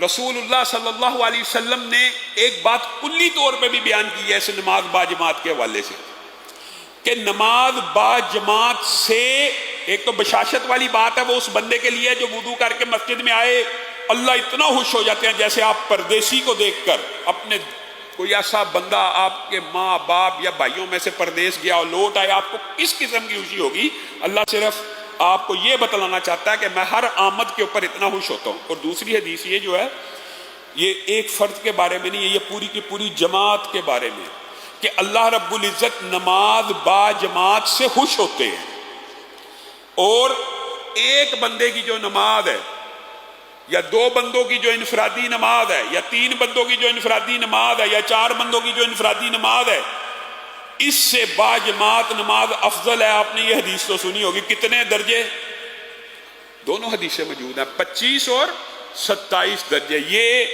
رسول اللہ صلی اللہ علیہ وسلم نے ایک بات کلی طور پہ بھی بیان کی ہے اس نماز با جماعت کے حوالے سے کہ نماز با جماعت سے ایک تو بشاشت والی بات ہے وہ اس بندے کے لیے جو وضو کر کے مسجد میں آئے، اللہ اتنا خوش ہو جاتے ہیں جیسے آپ پردیسی کو دیکھ کر، اپنے کوئی ایسا بندہ آپ کے ماں باپ یا بھائیوں میں سے پردیس گیا اور لوٹ آئے، آپ کو کس قسم کی خوشی ہوگی؟ اللہ صرف آپ کو یہ بتلانا چاہتا ہے کہ میں ہر آمد کے اوپر اتنا خوش ہوتا ہوں۔ اور دوسری حدیث یہ جو ہے یہ ایک فرد کے بارے میں نہیں ہے، یہ پوری کی پوری جماعت کے بارے میں کہ اللہ رب العزت نماز با جماعت سے خوش ہوتے ہیں، اور ایک بندے کی جو نماز ہے یا دو بندوں کی جو انفرادی نماز ہے یا تین بندوں کی جو انفرادی نماز ہے یا چار بندوں کی جو انفرادی نماز ہے، اس سے با جماعت نماز افضل ہے۔ آپ نے یہ حدیث تو سنی ہوگی، کتنے درجے؟ دونوں حدیثیں موجود ہیں، 25 اور 27 درجے۔ یہ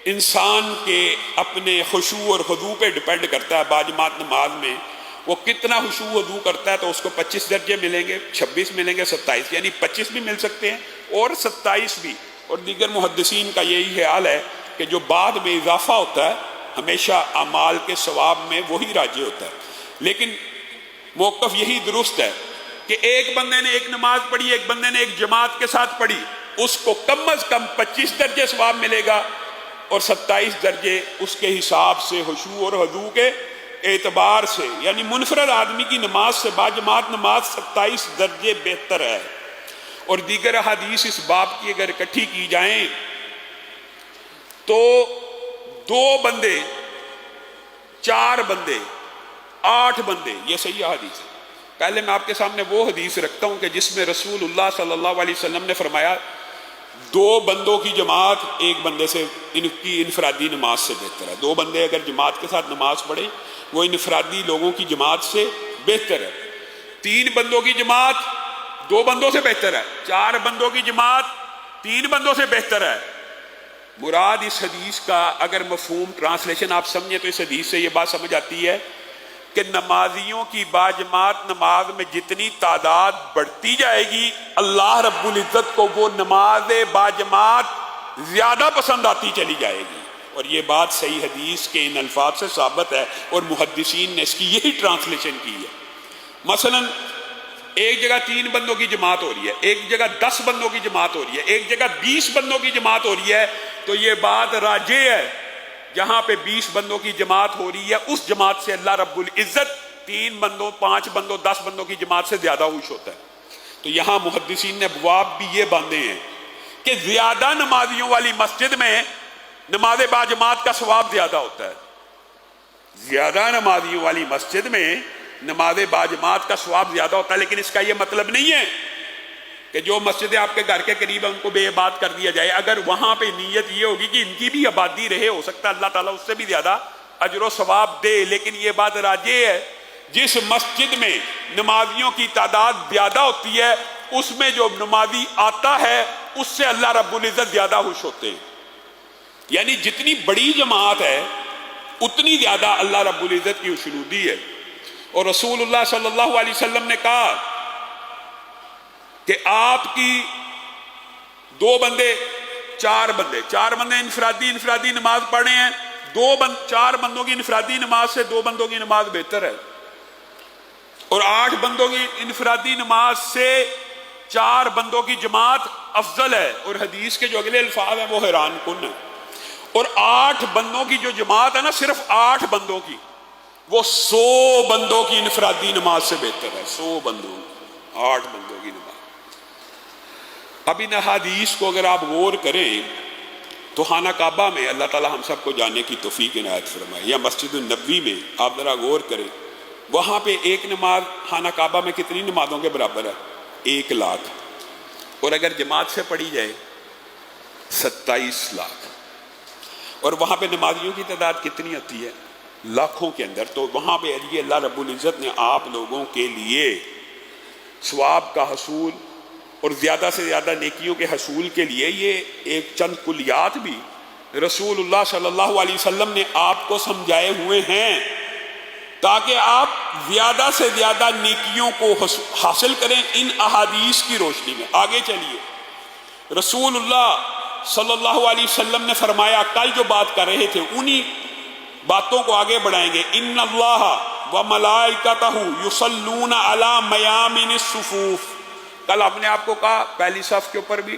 انسان کے اپنے خشوع اور خضوع پہ ڈیپینڈ کرتا ہے۔ با جماعت نماز میں وہ کتنا خشوع خضوع کرتا ہے تو اس کو 25 درجے ملیں گے، 26 ملیں گے، 27، یعنی 25 بھی مل سکتے ہیں اور 27 بھی۔ اور دیگر محدثین کا یہی خیال ہے کہ جو بعد میں اضافہ ہوتا ہے ہمیشہ اعمال کے ثواب میں وہی راجع ہوتا ہے۔ لیکن موقف یہی درست ہے کہ ایک بندے نے ایک نماز پڑھی، ایک بندے نے ایک جماعت کے ساتھ پڑھی، اس کو کم از کم 25 درجے ثواب ملے گا، اور 27 درجے اس کے حساب سے خشوع اور خضوع کے اعتبار سے، یعنی منفرد آدمی کی نماز سے با جماعت نماز 27 درجے بہتر ہے۔ اور دیگر احادیث اس باب کی اگر اکٹھی کی جائیں تو 2 بندے، 4 بندے، 8 بندے، یہ صحیح حدیث ہے۔ پہلے میں آپ کے سامنے وہ حدیث رکھتا ہوں کہ جس میں رسول اللہ صلی اللہ علیہ وسلم نے فرمایا 2 بندوں کی جماعت ایک بندے سے ان کی انفرادی نماز سے بہتر ہے۔ 2 بندے اگر جماعت کے ساتھ نماز پڑھیں وہ انفرادی لوگوں کی جماعت سے بہتر ہے۔ 3 بندوں کی جماعت 2 بندوں سے بہتر ہے۔ 4 بندوں کی جماعت 3 بندوں سے بہتر ہے۔ مراد اس حدیث کا اگر مفہوم ٹرانسلیشن آپ سمجھیں تو اس حدیث سے یہ بات سمجھ آتی ہے کہ نمازیوں کی با جماعت نماز میں جتنی تعداد بڑھتی جائے گی اللہ رب العزت کو وہ نماز با جماعت زیادہ پسند آتی چلی جائے گی۔ اور یہ بات صحیح حدیث کے ان الفاظ سے ثابت ہے، اور محدثین نے اس کی یہی ٹرانسلیشن کی ہے۔ مثلا ایک جگہ 3 بندوں کی جماعت ہو رہی ہے، ایک جگہ 10 بندوں کی جماعت ہو رہی ہے، ایک جگہ 20 بندوں کی جماعت ہو رہی ہے، تو یہ بات راجح ہے جہاں پہ 20 بندوں کی جماعت ہو رہی ہے اس جماعت سے اللہ رب العزت 3 بندوں، 5 بندوں، 10 بندوں کی جماعت سے زیادہ خوش ہوتا ہے۔ تو یہاں محدثین نے ابواب بھی یہ باندھے ہیں کہ زیادہ نمازیوں والی مسجد میں نماز با جماعت کا ثواب زیادہ ہوتا ہے۔ زیادہ نمازیوں والی مسجد میں نماز با جماعت کا ثواب زیادہ ہوتا ہے، لیکن اس کا یہ مطلب نہیں ہے کہ جو مسجدیں آپ کے گھر کے قریب ہیں ان کو بے آباد کر دیا جائے۔ اگر وہاں پہ نیت یہ ہوگی کہ ان کی بھی آبادی رہے، ہو سکتا ہے اللہ تعالیٰ اس سے بھی زیادہ اجر و ثواب دے، لیکن یہ بات راجح ہے جس مسجد میں نمازیوں کی تعداد زیادہ ہوتی ہے اس میں جو نمازی آتا ہے اس سے اللہ رب العزت زیادہ خوش ہوتے ہیں۔ یعنی جتنی بڑی جماعت ہے اتنی زیادہ اللہ رب العزت کی خوشنودی ہے۔ اور رسول اللہ صلی اللہ علیہ وسلم نے کہا کہ آپ کی 2 بندے 4 بندے انفرادی نماز پڑھ رہے ہیں، 4 بندوں کی انفرادی نماز سے 2 بندوں کی نماز بہتر ہے، اور 8 بندوں کی انفرادی نماز سے 4 بندوں کی جماعت افضل ہے۔ اور حدیث کے جو اگلے الفاظ ہیں وہ حیران کن ہیں۔ اور 8 بندوں کی جو جماعت ہے نا، صرف 8 بندوں کی، وہ 100 بندوں کی انفرادی نماز سے بہتر ہے۔ 100 بندوں، 8 بندوں کی نماز۔ اب ان احادیث کو اگر آپ غور کریں تو خانہ کعبہ میں اللہ تعالی ہم سب کو جانے کی توفیق عنایت فرمائے، یا مسجد النبوی میں آپ ذرا غور کریں، وہاں پہ ایک نماز خانہ کعبہ میں کتنی نمازوں کے برابر ہے؟ 1 لاکھ۔ اور اگر جماعت سے پڑھی جائے 27 لاکھ۔ اور وہاں پہ نمازیوں کی تعداد کتنی ہوتی ہے؟ لاکھوں کے اندر۔ تو وہاں پہ علی اللہ رب العزت نے آپ لوگوں کے لیے ثواب کا حصول اور زیادہ سے زیادہ نیکیوں کے حصول کے لیے یہ ایک چند کلیات بھی رسول اللہ صلی اللہ علیہ وسلم نے آپ کو سمجھائے ہوئے ہیں تاکہ آپ زیادہ سے زیادہ نیکیوں کو حاصل کریں ان احادیث کی روشنی میں۔ آگے چلیے، رسول اللہ صلی اللہ علیہ وسلم نے فرمایا، کل جو بات کر رہے تھے انہی باتوں کو آگے بڑھائیں گے، ان اللہ و ملائکتہ یصلون علی میامن الصفوف۔ کل آپ نے آپ کو کہا پہلی صف کے اوپر بھی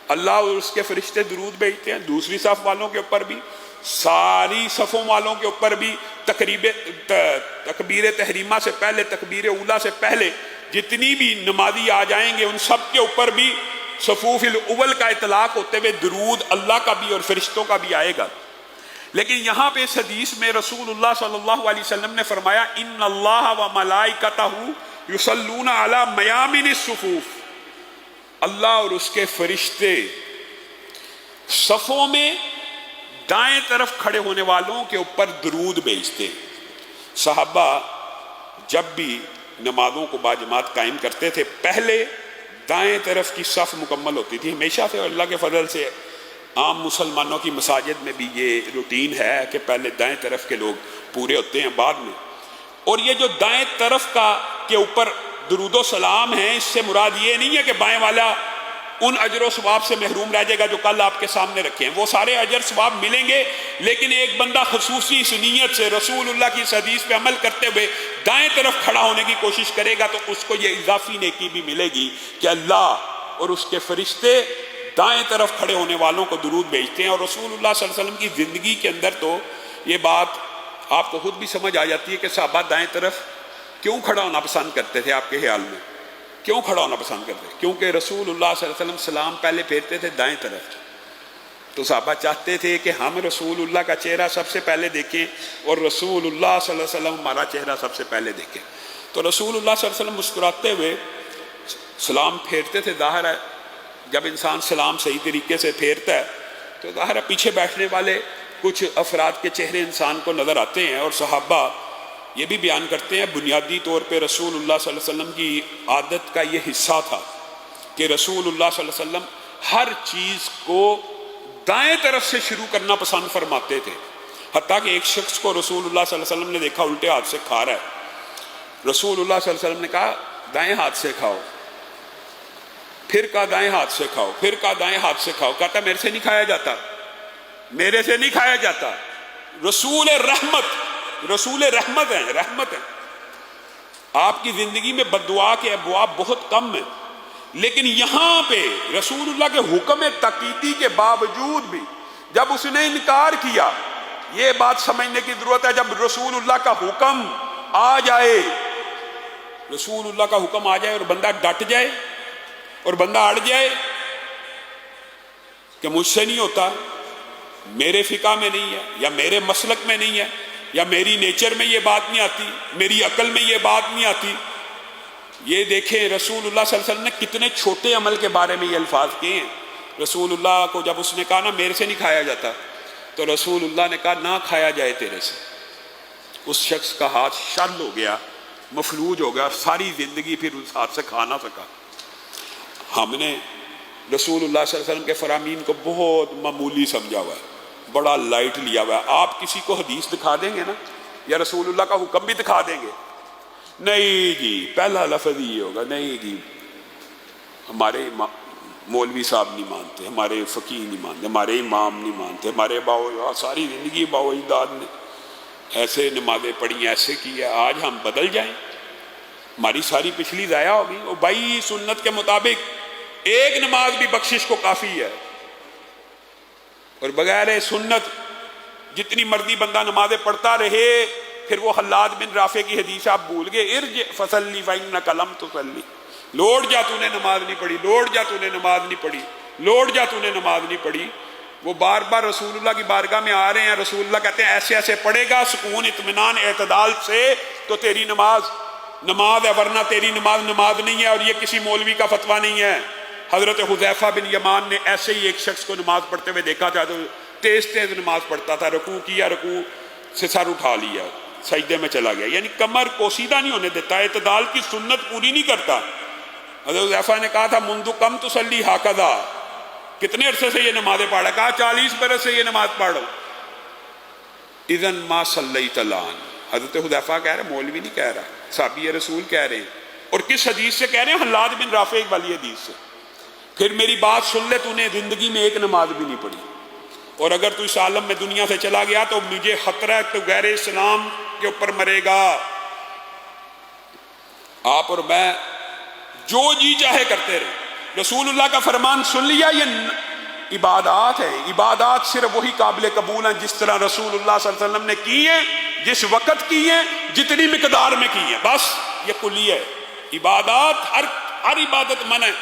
اللہ اور اس کے فرشتے درود بھیجتے ہیں، دوسری صف والوں کے اوپر بھی، ساری صفوں والوں کے اوپر بھی، تکبیر تحریمہ سے پہلے، تکبیر اولیٰ سے پہلے جتنی بھی نمازی آ جائیں گے ان سب کے اوپر بھی صفوف الاول کا اطلاق ہوتے ہوئے درود اللہ کا بھی اور فرشتوں کا بھی آئے گا۔ لیکن یہاں پہ اس حدیث میں رسول اللہ صلی اللہ علیہ وسلم نے فرمایا، ان اللہ و ملائکتہ یصلون علی میامن الصفوف، اللہ اور اس کے فرشتے صفوں میں دائیں طرف کھڑے ہونے والوں کے اوپر درود بھیجتے۔ صحابہ جب بھی نمازوں کو باجماعت قائم کرتے تھے پہلے دائیں طرف کی صف مکمل ہوتی تھی ہمیشہ سے، اور اللہ کے فضل سے عام مسلمانوں کی مساجد میں بھی یہ روٹین ہے کہ پہلے دائیں طرف کے لوگ پورے ہوتے ہیں بعد میں۔ اور یہ جو دائیں طرف کا کے اوپر درود و سلام ہے، اس سے مراد یہ نہیں ہے کہ بائیں والا ان اجر و ثواب سے محروم رہ جائے گا جو کل آپ کے سامنے رکھے ہیں، وہ سارے اجر ثواب ملیں گے، لیکن ایک بندہ خصوصی اس نیت سے رسول اللہ کی اس حدیث پہ عمل کرتے ہوئے دائیں طرف کھڑا ہونے کی کوشش کرے گا تو اس کو یہ اضافی نیکی بھی ملے گی کہ اللہ اور اس کے فرشتے دائیں طرف کھڑے ہونے والوں کو درود بھیجتے ہیں۔ اور رسول اللہ صلی اللہ علیہ وسلم کی زندگی کے اندر تو یہ بات آپ کو خود بھی سمجھ آ جاتی ہے کہ صحابہ دائیں طرف کیوں کھڑا ہونا پسند کرتے تھے، آپ کے خیال میں کیوں کھڑا ہونا پسند کرتے تھے؟ کیونکہ رسول اللہ صلی اللہ علیہ وسلم سلام پہلے پھیرتے تھے دائیں طرف، تو صحابہ چاہتے تھے کہ ہم رسول اللہ کا چہرہ سب سے پہلے دیکھیں اور رسول اللہ صلی اللہ علیہ وسلم ہمارا چہرہ سب سے پہلے دیکھیں۔ تو رسول اللہ صلی اللہ علیہ وسلم مسکراتے ہوئے سلام پھیرتے تھے۔ ظاہر ہے جب انسان سلام صحیح طریقے سے پھیرتا ہے تو ظاہر ہے پیچھے بیٹھنے والے کچھ افراد کے چہرے انسان کو نظر آتے ہیں، اور صحابہ یہ بھی بیان کرتے ہیں بنیادی طور پہ رسول اللہ صلی اللہ علیہ وسلم کی عادت کا یہ حصہ تھا کہ رسول اللہ صلی اللہ علیہ وسلم ہر چیز کو دائیں طرف سے شروع کرنا پسند فرماتے تھے، حتیٰ کہ ایک شخص کو رسول اللہ صلی اللہ علیہ وسلم نے دیکھا الٹے ہاتھ سے کھا رہا ہے، رسول اللہ صلی اللہ علیہ وسلم نے کہا دائیں ہاتھ سے کھاؤ، پھر کہا دائیں ہاتھ سے کھاؤ، پھر کہا دائیں ہاتھ سے کھاؤ، کہتا میرے سے نہیں کھایا جاتا، میرے سے نہیں کھایا جاتا۔ رسول رحمت ہے، رحمت ہے۔ آپ کی زندگی میں بددعا کے ابواب بہت کم ہیں، لیکن یہاں پہ رسول اللہ کے حکم تقیدی کے باوجود بھی جب اس نے انکار کیا، یہ بات سمجھنے کی ضرورت ہے جب رسول اللہ کا حکم آ جائے، رسول اللہ کا حکم آ جائے اور بندہ ڈٹ جائے اور بندہ اڑ جائے کہ مجھ سے نہیں ہوتا، میرے فقہ میں نہیں ہے، یا میرے مسلک میں نہیں ہے، یا میری نیچر میں یہ بات نہیں آتی، میری عقل میں یہ بات نہیں آتی۔ یہ دیکھیں رسول اللہ صلی اللہ علیہ وسلم نے کتنے چھوٹے عمل کے بارے میں یہ الفاظ کیے ہیں۔ رسول اللہ کو جب اس نے کہا نا میرے سے نہیں کھایا جاتا، تو رسول اللہ نے کہا نہ کھایا جائے تیرے سے۔ اس شخص کا ہاتھ شل ہو گیا، مفلوج ہو گیا، ساری زندگی پھر اس ہاتھ سے کھا نہ سکا۔ ہم نے رسول اللہ صلی اللہ علیہ وسلم کے فرامین کو بہت معمولی سمجھا ہوا ہے، بڑا لائٹ لیا ہوا ہے۔ آپ کسی کو حدیث دکھا دیں گے نا یا رسول اللہ کا حکم بھی دکھا دیں گے، نہیں جی پہلا لفظ یہ ہوگا، نہیں جی ہمارے مولوی صاحب نہیں مانتے، ہمارے فقیہ نہیں مانتے، ہمارے امام نہیں مانتے، ہمارے باو ساری زندگی باو اجداد نے ایسے نمازیں پڑھی، ایسے کیا، آج ہم بدل جائیں، ہماری ساری پچھلی ضائع ہوگی۔ اور بھائی سنت کے مطابق ایک نماز بھی بخشش کو کافی ہے، اور بغیر سنت جتنی مرضی بندہ نمازیں پڑھتا رہے، پھر وہ حلاد بن رافع کی حدیث آپ بھول گئے، ارجع فصلی فإنک لم تصلی، لوٹ جا تو نے نماز نہیں پڑھی، لوٹ جا تو نے نماز نہیں پڑھی، لوٹ جا تو نے نماز نہیں پڑھی۔ وہ بار بار رسول اللہ کی بارگاہ میں آ رہے ہیں، رسول اللہ کہتے ہیں ایسے ایسے پڑھے گا سکون اطمینان اعتدال سے تو تیری نماز ہے، ورنہ تیری نماز نہیں ہے۔ اور یہ کسی مولوی کا فتویٰ نہیں ہے، حضرت حذیفہ بن یمان نے ایسے ہی ایک شخص کو نماز پڑھتے ہوئے دیکھا تھا، تو تیز نماز پڑھتا تھا، رکوع کیا، رکوع سے سر اٹھا لیا، سجدے میں چلا گیا، یعنی کمر کوسیدہ نہیں ہونے دیتا، اعتدال کی سنت پوری نہیں کرتا۔ حضرت حذیفہ نے کہا تھا منذ کم تصلی ہکذا، کتنے عرصے سے یہ نمازیں پڑھا؟ کہا 40 برس سے یہ نماز پڑھو۔ اذن ما صلیت الآن، حضرت حذیفہ کہہ رہے، مولوی نہیں کہہ رہا، صحابی رسول کہہ رہے ہیں، اور کس حدیث سے کہہ رہے ہیں؟ حلاد بن رافع والی حدیث سے۔ پھر میری بات سن لے، تو نے زندگی میں ایک نماز بھی نہیں پڑھی، اور اگر تو اس عالم میں دنیا سے چلا گیا تو مجھے خطرہ ہے تو غیر اسلام کے اوپر مرے گا۔ آپ اور میں جو جی چاہے کرتے رہے، رسول اللہ کا فرمان سن لیا، یہ عبادات ہے، عبادات صرف وہی قابل قبول ہیں جس طرح رسول اللہ صلی اللہ علیہ وسلم نے کی ہیں، جس وقت کی ہیں، جتنی مقدار میں کی ہیں، بس یہ کلی ہے۔ عبادات ہر عبادت منع ہے،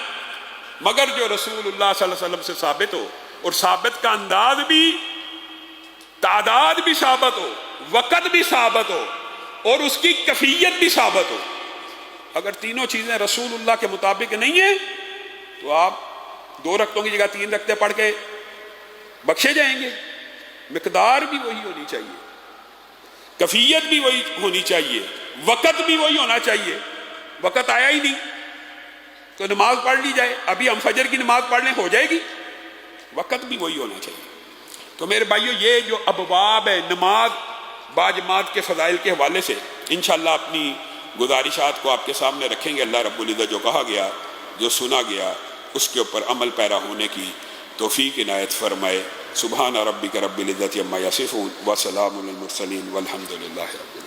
مگر جو رسول اللہ صلی اللہ علیہ وسلم سے ثابت ہو، اور ثابت کا انداز بھی، تعداد بھی ثابت ہو، وقت بھی ثابت ہو، اور اس کی کیفیت بھی ثابت ہو۔ اگر تینوں چیزیں رسول اللہ کے مطابق نہیں ہیں تو آپ 2 رکعتوں کی جگہ 3 رکعتیں پڑھ کے بخشے جائیں گے۔ مقدار بھی وہی ہونی چاہیے، کیفیت بھی وہی ہونی چاہیے، وقت بھی وہی ہونا چاہیے۔ وقت آیا ہی نہیں تو نماز پڑھ لی جائے، ابھی ہم فجر کی نماز پڑھ لیں ہو جائے گی، وقت بھی وہی ہونا چاہیے۔ تو میرے بھائیو، یہ جو ابواب ہے نماز باجماعت کے فضائل کے حوالے سے انشاءاللہ اپنی گزارشات کو آپ کے سامنے رکھیں گے۔ اللہ رب العزت جو کہا گیا، جو سنا گیا، اس کے اوپر عمل پیرا ہونے کی توفیق عنایت فرمائے۔ سبحان ربک رب العزت عما یصفون وسلام علی المرسلین والحمد للہ رب العالمین۔